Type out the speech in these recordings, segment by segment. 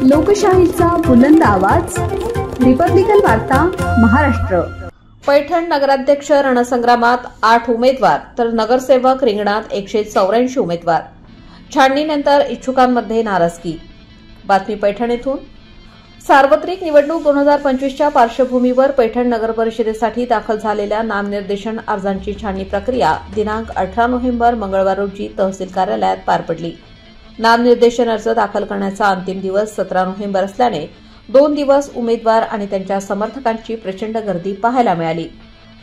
लोकशाहीचा बुलंद आवाज, रिपब्लिकन वार्ता महाराष्ट्र। पैठण नगराध्यक्ष रणसंग्रामात 8 उमेदवार तर नगरसेवक रिंगणात 184 उमेदवार। छाननीनंतर इच्छुकांमध्ये नाराजगी। बातमी पैठण येथून। सार्वत्रिक निवडणूक 2025च्या पार्श्वभूमीवर पैठण नगर परिषदेसाठी दाखल झालेल्या नामनिर्देशन अर्जांची छाननी प्रक्रिया दिनांक 18 नोव्हेंबर मंगळवार रोजी तहसील कार्यालयात पार पडली। नामनिर्देशन अर्ज दाखल करण्याचा अंतिम दिवस 17 नोव्हेंबर असल्याने 2 दिवस उमेदवार आणि त्यांच्या समर्थकांची प्रचंड गर्दी पाहायला मिळाली।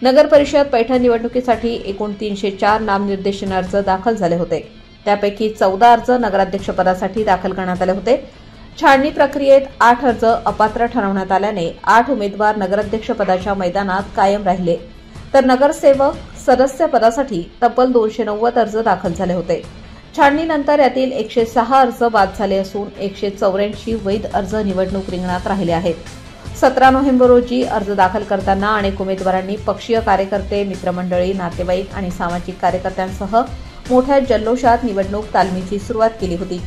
नगर परिषद पैठण निवडणुकीसाठी एकूण 304 नामनिर्देशन अर्ज दाखल झाले होते। त्यापैकी 14 अर्ज नगराध्यक्षपदासाठी दाखल करण्यात आले होते। छाननी प्रक्रियेत 8 अर्ज अपात्र ठरवण्यात आल्याने 8 उमेदवार नगराध्यक्षपदाच्या मैदानात कायम राहिले, तर नगरसेवक सदस्य पदासाठी तब्बल 290 अर्ज दाखल झाले होते। छाननीनंतर यातील 106 अर्ज बाद झाले असून 184 वैध अर्ज निवडणूक रिंगणात राहिले आहेत। 17 नोव्हेंबर रोजी अर्ज दाखल करताना अनेक उमेदवारांनी पक्षीय कार्यकर्ते, मित्रमंडळी, नातेवाईक आणि सामाजिक कार्यकर्त्यांसह मोठ्या जल्लोषात निवडणूक तालमीची सुरुवात केली होती।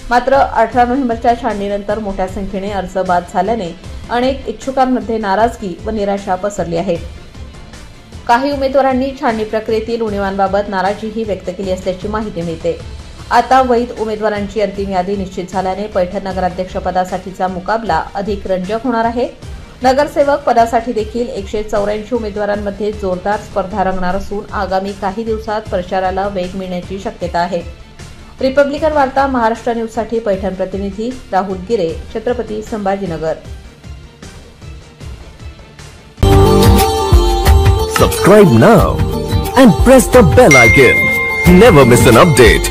मात्र 18 नोव्हेंबरच्या छाननीनंतर मोठ्या संख्येने अर्ज बाद झाल्याने अनेक इच्छुकांमध्ये नाराजगी व निराशा पसरली आहे। काही उमेदवारांनी छाननी प्रक्रियेतील उणीवांबाबत नाराजीही व्यक्त केली असल्याची माहिती मिळते। आता वैध उमेदवारांची अंतिम यादी निश्चित झाल्याने पैठण नगराध्यक्षपदासाठीचा मुकाबला अधिक रंजक होणार आहे। नगरसेवक पदासाठी देखील 184 उमेदवारांमध्ये जोरदार स्पर्धा रंगणार असून आगामी काही दिवसात प्रचाराला वेग मिळण्याची शक्यता आहे। रिपब्लिकन वार्ता महाराष्ट्र न्यूजसाठी पैठण प्रतिनिधी राहुल गिरे, Chhatrapati Sambhajinagar. Subscribe now and press the bell icon. Never miss an update.